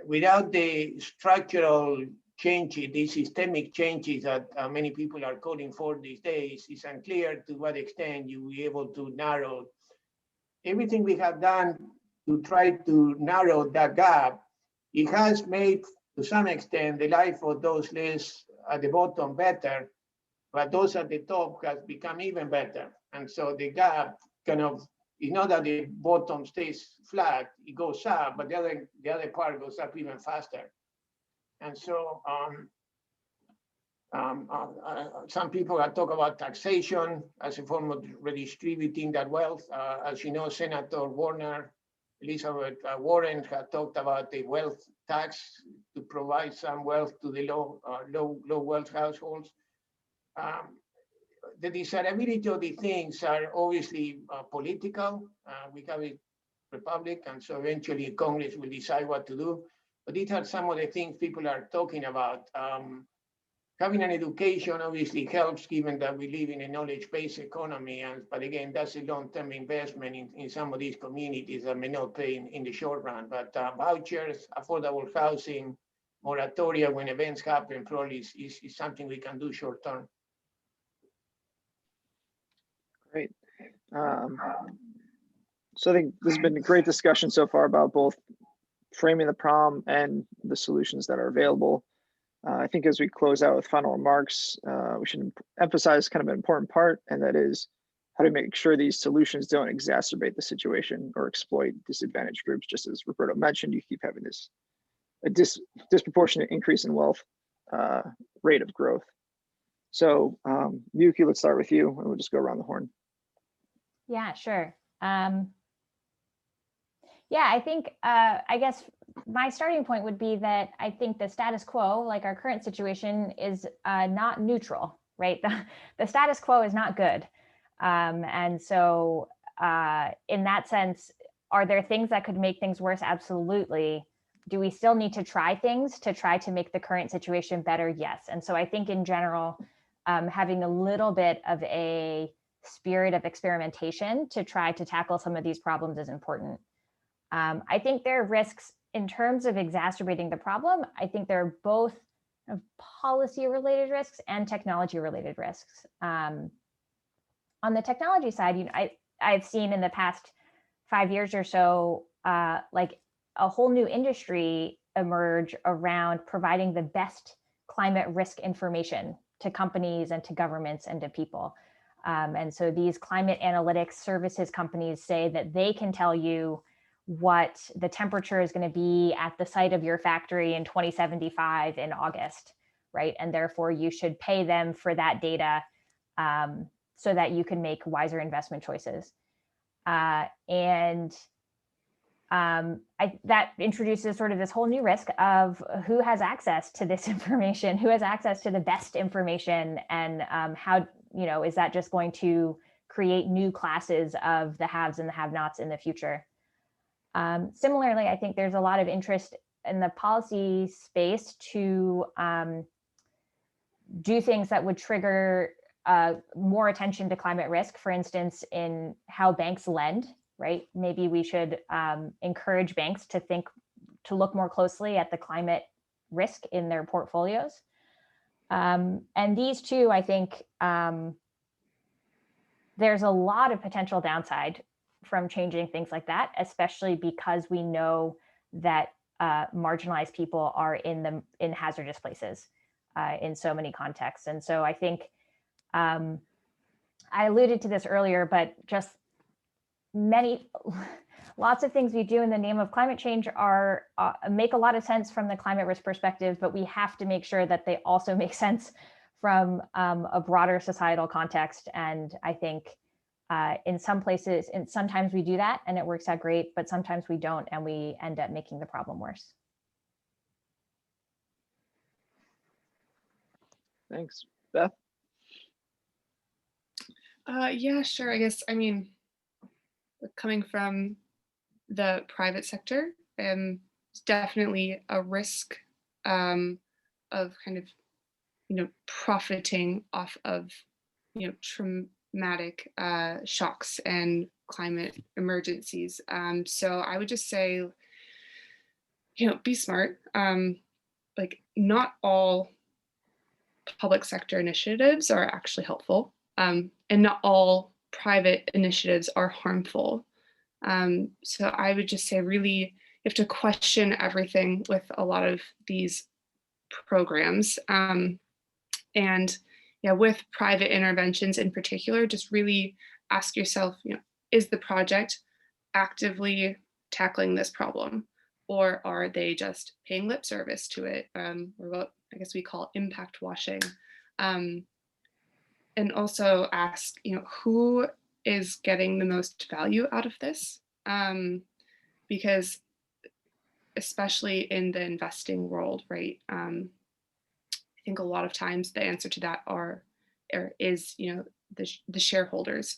Without the structural changes, the systemic changes that many people are calling for these days, it's unclear to what extent you will be able to narrow. Everything we have done to try to narrow that gap, it has made, to some extent, the life of those less at the bottom better, but those at the top has become even better. And so the gap kind of it's not that the bottom stays flat, it goes up, but the other part goes up even faster. And so some people have talked about taxation as a form of redistributing that wealth. As you know, Senator Elizabeth Warren had talked about the wealth tax to provide some wealth to the low wealth households. The desirability of the things are obviously political. We have a republic, and so eventually Congress will decide what to do. But these are some of the things people are talking about. Having an education obviously helps, given that we live in a knowledge-based economy. But again, that's a long-term investment in some of these communities that may not pay in the short run. But vouchers, affordable housing, moratoria when events happen probably is something we can do short-term. Great. So I think this has been a great discussion so far about both framing the problem and the solutions that are available. I think as we close out with final remarks, we should emphasize kind of an important part, and that is how to make sure these solutions don't exacerbate the situation or exploit disadvantaged groups. Just as Roberto mentioned, you keep having this disproportionate increase in wealth rate of growth. So Miyuki, let's start with you, and we'll just go around the horn. Yeah, sure. Yeah, I think, I guess my starting point would be that I think the status quo, like our current situation, is not neutral, right? The status quo is not good. And so in that sense, are there things that could make things worse? Absolutely. Do we still need to try things to try to make the current situation better? Yes. And so I think in general, having a little bit of a spirit of experimentation to try to tackle some of these problems is important. I think there are risks in terms of exacerbating the problem. I think there are both policy-related risks and technology-related risks. On the technology side, I've seen in the past 5 years or so, like a whole new industry emerge around providing the best climate risk information to companies and to governments and to people. And so these climate analytics services companies say that they can tell you what the temperature is going to be at the site of your factory in 2075 in August, right? And therefore you should pay them for that data so that you can make wiser investment choices. That introduces sort of this whole new risk of who has access to this information, who has access to the best information, and how, is that just going to create new classes of the haves and the have-nots in the future? Similarly, I think there's a lot of interest in the policy space to do things that would trigger more attention to climate risk, for instance, in how banks lend, right? Maybe we should encourage banks to look more closely at the climate risk in their portfolios. And these two, I think, there's a lot of potential downside from changing things like that, especially because we know that marginalized people are in hazardous places in so many contexts. And so I think I alluded to this earlier, but just lots of things we do in the name of climate change are make a lot of sense from the climate risk perspective, but we have to make sure that they also make sense from a broader societal context. And I think in some places, and sometimes we do that and it works out great, but sometimes we don't, and we end up making the problem worse. Thanks. Beth? Yeah, sure. I guess, coming from the private sector, it's definitely a risk of kind of, profiting off of, traumatic shocks and climate emergencies. So I would just say, be smart. Like, not all public sector initiatives are actually helpful, and not all private initiatives are harmful. So I would just say, really, you have to question everything with a lot of these programs. And yeah, with private interventions in particular, just really ask yourself, is the project actively tackling this problem, or are they just paying lip service to it, or what I guess we call impact washing? And also ask, who is getting the most value out of this? Because especially in the investing world, right? I think a lot of times the answer to that is the shareholders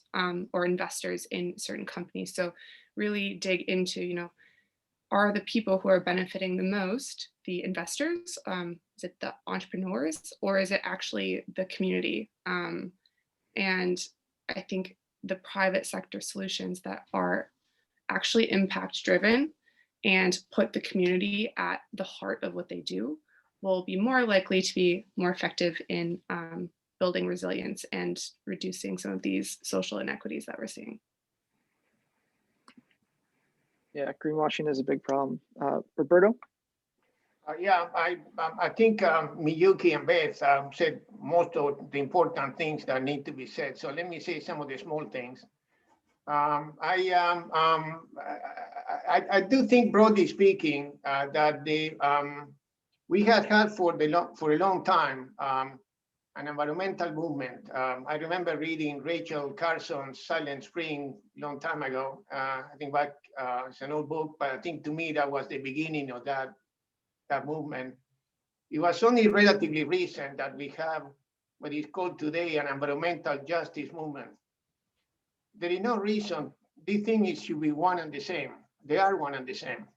or investors in certain companies. So really dig into, are the people who are benefiting the most the investors? Is it the entrepreneurs, or is it actually the community? And I think the private sector solutions that are actually impact driven and put the community at the heart of what they do will be more likely to be more effective in building resilience and reducing some of these social inequities that we're seeing. Yeah, greenwashing is a big problem. Roberto? Yeah, I think Miyuki and Beth said most of the important things that need to be said. So let me say some of the small things. I do think, broadly speaking, that we have had for a long time an environmental movement. I remember reading Rachel Carson's Silent Spring a long time ago. I think back, it's an old book, but I think to me that was the beginning of that movement. It was only relatively recent that we have what is called today an environmental justice movement. There is no reason these things should be one and the same. They are one and the same.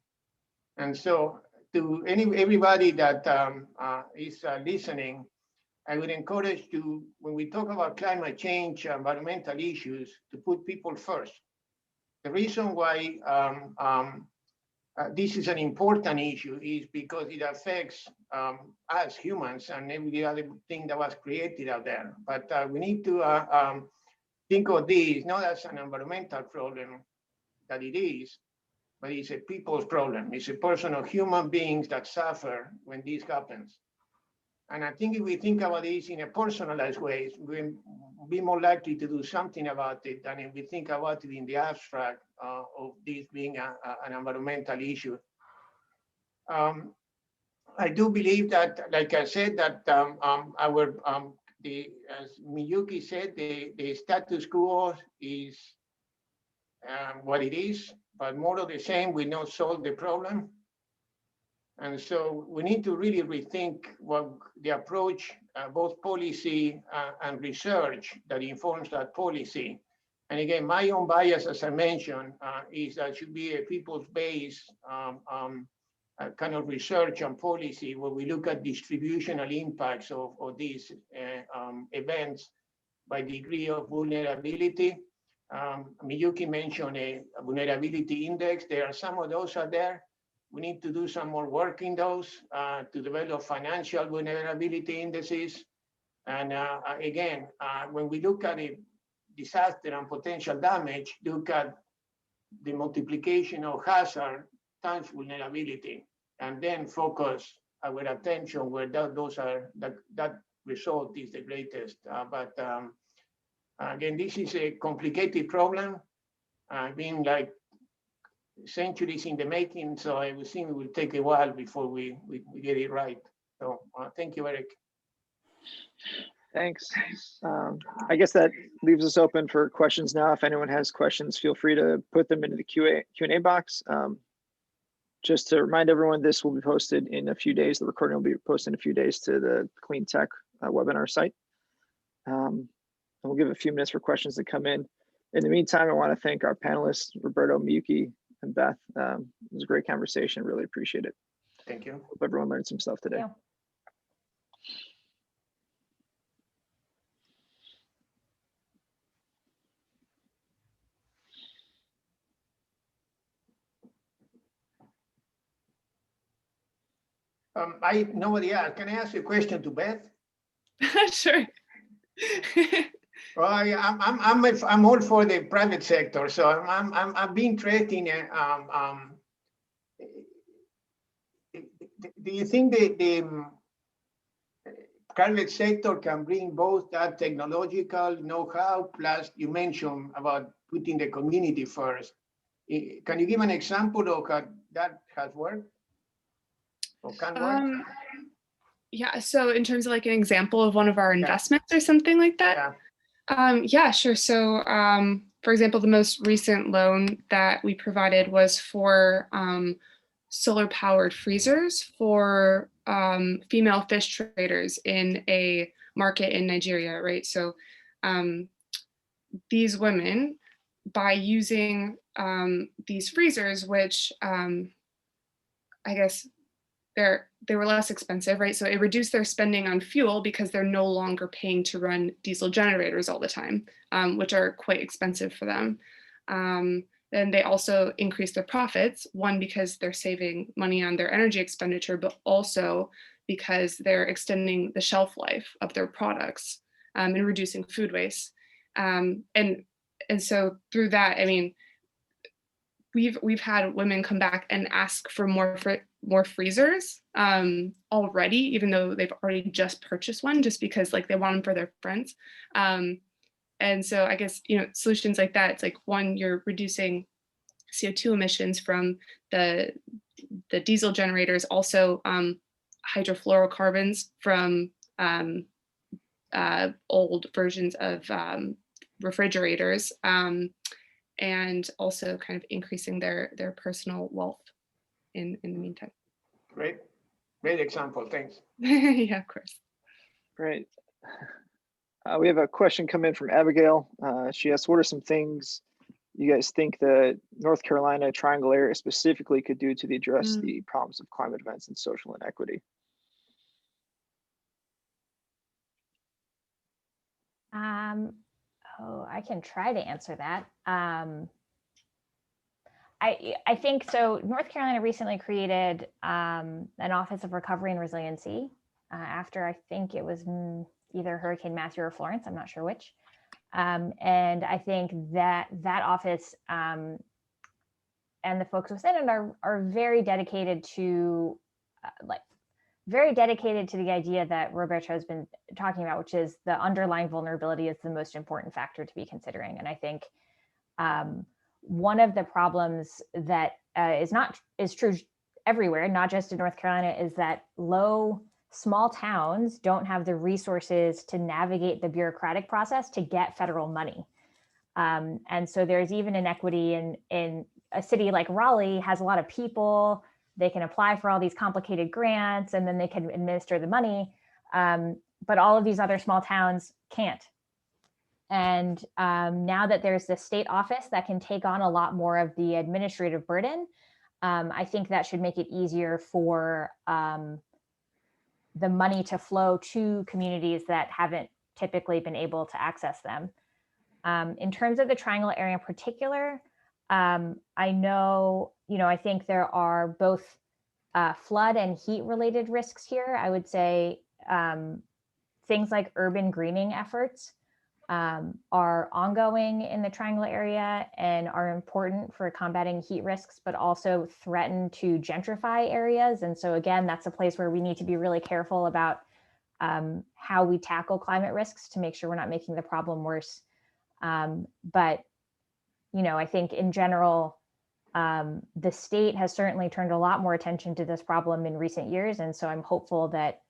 And so to everybody that is listening, I would encourage to, when we talk about climate change, environmental issues, to put people first. The reason why this is an important issue is because it affects us humans and every other thing that was created out there. But we need to think of this not as an environmental problem that it is, but it's a people's problem. It's a personal human beings that suffer when this happens. And I think if we think about this in a personalized way, we'll be more likely to do something about it than if we think about it in the abstract of this being an environmental issue. I do believe that, like I said, that as Miyuki said, the status quo is what it is, but more of the same will not solve the problem. And so we need to really rethink what the approach, both policy and research that informs that policy. And again, my own bias, as I mentioned, is that it should be a people's-based kind of research and policy where we look at distributional impacts of these events by degree of vulnerability. Miyuki mentioned a vulnerability index. There are some of those out there. We need to do some more work in those to develop financial vulnerability indices. And again, when we look at a disaster and potential damage, look at the multiplication of hazard times vulnerability, and then focus our attention where that result is the greatest. But again, this is a complicated problem, being like centuries in the making. So I would think it will take a while before we get it right. So thank you, Eric. Thanks. I guess that leaves us open for questions now. If anyone has questions, feel free to put them into the Q&A box. Just to remind everyone, this will be posted in a few days. The recording will be posted in a few days to the Clean Tech webinar site. And we'll give a few minutes for questions to come in. In the meantime, I want to thank our panelists, Roberto, Miyuki, and Beth. It was a great conversation. Really appreciate it. Thank you. Hope everyone learned some stuff today. Yeah. Nobody asked. Can I ask a question to Beth? Sure. Well, I'm all for the private sector, so I'm being trained in. Do you think the private sector can bring both that technological know-how plus you mentioned about putting the community first. Can you give an example of how that has worked or can work? Yeah, so in terms of like an example of one of our investments or something like that? Yeah, sure. So for example, the most recent loan that we provided was for solar powered freezers for female fish traders in a market in Nigeria, right? So these women, by using these freezers, which I guess they were less expensive, right? So it reduced their spending on fuel because they're no longer paying to run diesel generators all the time, which are quite expensive for them. Then they also increase their profits, one, because they're saving money on their energy expenditure, but also because they're extending the shelf life of their products and reducing food waste. And so through that, I mean, we've had women come back and ask for more freezers already, even though they've already just purchased one, just because like they want them for their friends. And so I guess, you know, solutions like that, it's like, one, you're reducing CO2 emissions from the diesel generators, also hydrofluorocarbons from old versions of refrigerators, and also kind of increasing their personal wealth in the meantime. Great example, thanks. Yeah, of course. Great. We have a question come in from Abigail. She asks, what are some things you guys think the North Carolina Triangle area specifically could do to address the problems of climate events and social inequity? I can try to answer that. I think so. North Carolina recently created an Office of Recovery and Resiliency after, I think it was either Hurricane Matthew or Florence, I'm not sure which. And I think that office and the folks within it are very dedicated to the idea that Roberto has been talking about, which is the underlying vulnerability is the most important factor to be considering. And I think one of the problems that is true everywhere, not just in North Carolina, is that small towns don't have the resources to navigate the bureaucratic process to get federal money. And so there's even inequity in a city like Raleigh has a lot of people. They can apply for all these complicated grants and then they can administer the money. But all of these other small towns can't. And now that there's the state office that can take on a lot more of the administrative burden, I think that should make it easier for the money to flow to communities that haven't typically been able to access them. In terms of the Triangle area in particular, I know, I think there are both flood and heat related risks here. I would say things like urban greening efforts are ongoing in the Triangle area and are important for combating heat risks, but also threaten to gentrify areas. And so again, that's a place where we need to be really careful about how we tackle climate risks to make sure we're not making the problem worse. But, I think in general, the state has certainly turned a lot more attention to this problem in recent years. And so I'm hopeful that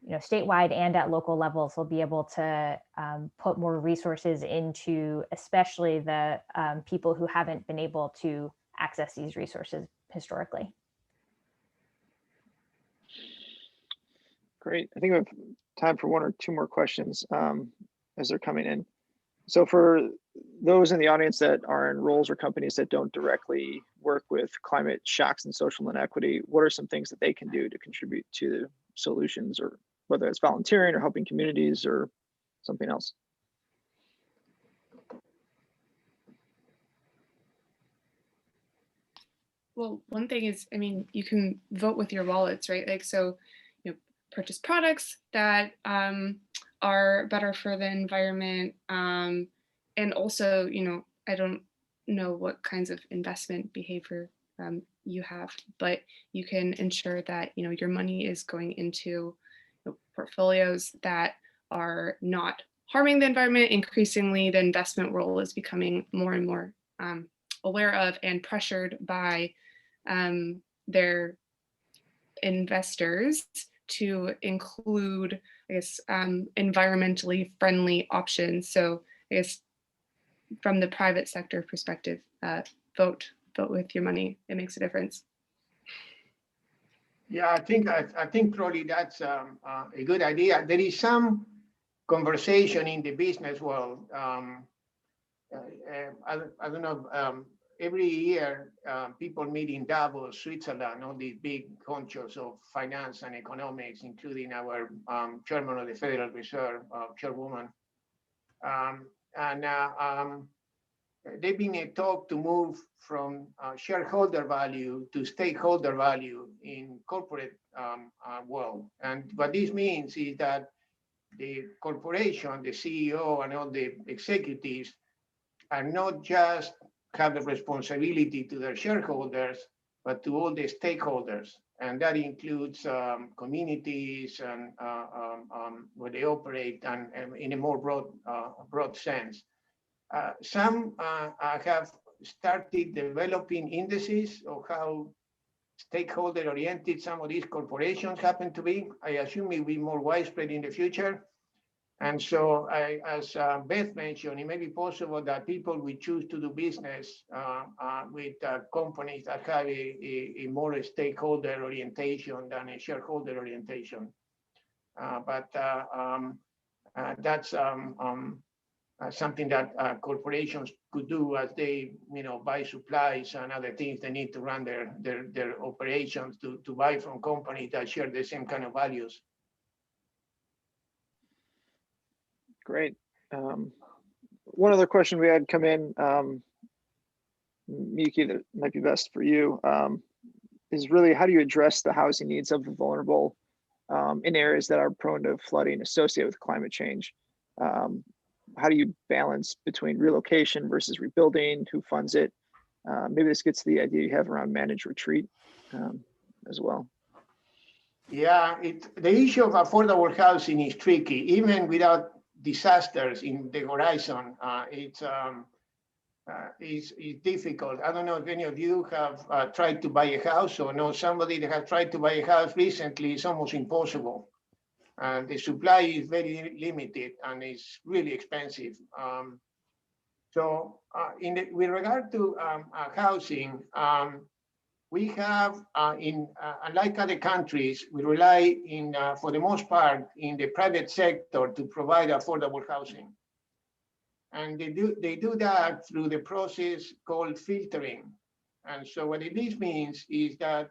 statewide and at local levels, we'll be able to put more resources into, especially the people who haven't been able to access these resources historically. Great. I think we have time for one or two more questions as they're coming in. So for those in the audience that are in roles or companies that don't directly work with climate shocks and social inequity, what are some things that they can do to contribute to solutions, or whether it's volunteering or helping communities or something else? Well, one thing is, you can vote with your wallets, right? Like, so, purchase products that are better for the environment. And also, I don't know what kinds of investment behavior you have, but you can ensure that, your money is going into portfolios that are not harming the environment. Increasingly, the investment world is becoming more and more aware of and pressured by their investors to include, I guess, environmentally friendly options. So I guess from the private sector perspective, vote with your money. It makes a difference. Yeah, I think probably that's a good idea. There is some conversation in the business world. I don't know. Every year, people meet in Davos, Switzerland, all these big honchos of finance and economics, including our chairman of the Federal Reserve, chairwoman. They've been taught to move from shareholder value to stakeholder value in corporate world. And what this means is that the corporation, the CEO and all the executives are not just have the responsibility to their shareholders, but to all the stakeholders. And that includes communities and where they operate and in a more broad sense. Some have started developing indices of how stakeholder-oriented some of these corporations happen to be. I assume it will be more widespread in the future. And so, as Beth mentioned, it may be possible that people will choose to do business with companies that have a more stakeholder orientation than a shareholder orientation. But that's something that corporations could do as they, buy supplies and other things they need to run their operations to buy from companies that share the same kind of values. Great. One other question we had come in, Miyuki, that might be best for you, is really how do you address the housing needs of the vulnerable in areas that are prone to flooding associated with climate change? How do you balance between relocation versus rebuilding? Who funds it? Maybe this gets to the idea you have around managed retreat as well. Yeah, the issue of affordable housing is tricky, even without disasters in the horizon. It's difficult. I don't know if any of you have tried to buy a house or know somebody that has tried to buy a house recently. It's almost impossible. The supply is very limited and it's really expensive. With regard to housing, we have, unlike other countries, we rely for the most part, in the private sector to provide affordable housing. And they do that through the process called filtering. And so what this means is that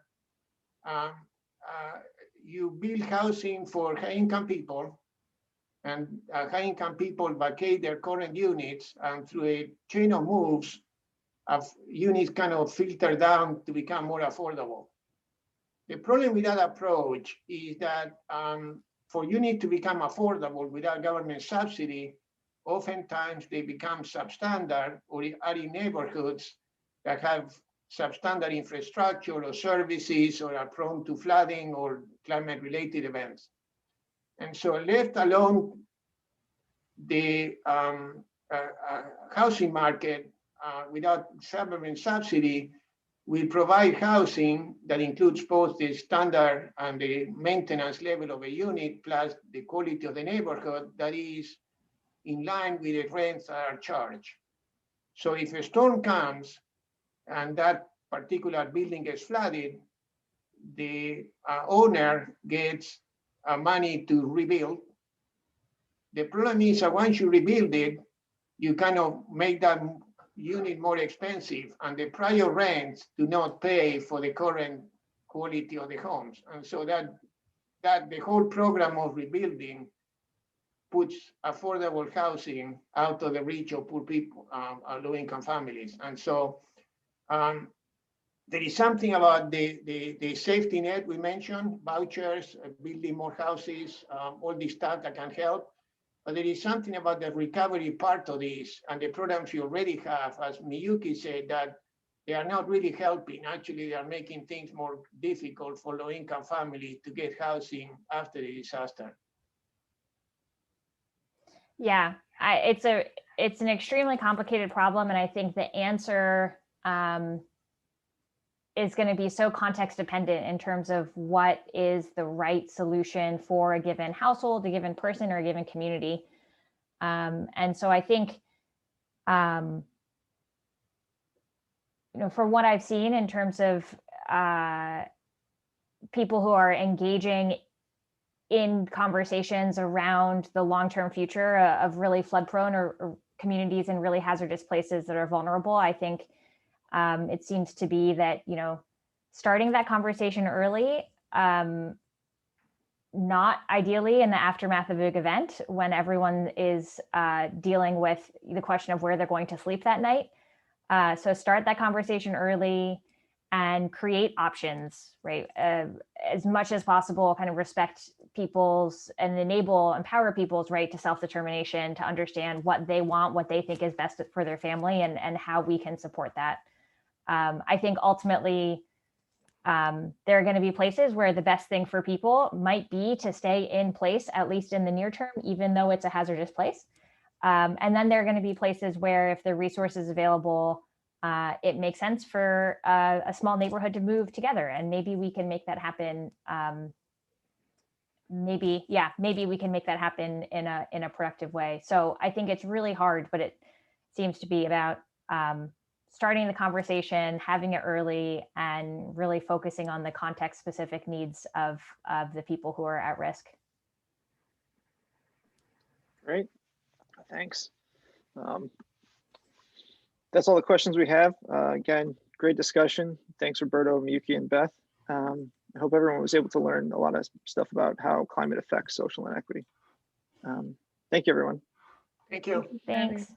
you build housing for high-income people, and high-income people vacate their current units, and through a chain of moves, units kind of filter down to become more affordable. The problem with that approach is that for units to become affordable without government subsidy, oftentimes they become substandard or are in neighborhoods that have substandard infrastructure or services or are prone to flooding or climate-related events. And so left alone, the housing market without government subsidy will provide housing that includes both the standard and the maintenance level of a unit plus the quality of the neighborhood that is in line with the rents that are charged. So if a storm comes and that particular building gets flooded, the owner gets money to rebuild. The problem is that once you rebuild it, you kind of make that unit more expensive, and the prior rents do not pay for the current quality of the homes. And so that the whole program of rebuilding puts affordable housing out of the reach of poor people, low-income families. And so there is something about the safety net we mentioned, vouchers, building more houses, all this stuff that can help. But there is something about the recovery part of this and the programs you already have, as Miyuki said, that they are not really helping. Actually, they are making things more difficult for low-income families to get housing after the disaster. Yeah, it's an extremely complicated problem, and I think the answer is going to be so context dependent in terms of what is the right solution for a given household, a given person, or a given community. And so I think, you know, from what I've seen in terms of people who are engaging in conversations around the long-term future of really flood-prone or communities in really hazardous places that are vulnerable, I think it seems to be that, you know, starting that conversation early, not ideally in the aftermath of a big event when everyone is dealing with the question of where they're going to sleep that night. So start that conversation early and create options, right? As much as possible, kind of respect people's and empower people's right to self-determination, to understand what they want, what they think is best for their family, and how we can support that. I think ultimately, there are going to be places where the best thing for people might be to stay in place, at least in the near term, even though it's a hazardous place. And then there are going to be places where if the resources available, it makes sense for a small neighborhood to move together, and maybe we can make that happen. Maybe we can make that happen in a productive way. So I think it's really hard, but it seems to be about starting the conversation, having it early, and really focusing on the context-specific needs of the people who are at risk. Great, thanks. That's all the questions we have. Again, great discussion. Thanks, Roberto, Miyuki, and Beth. I hope everyone was able to learn a lot of stuff about how climate affects social inequity. Thank you, everyone. Thank you. Thanks.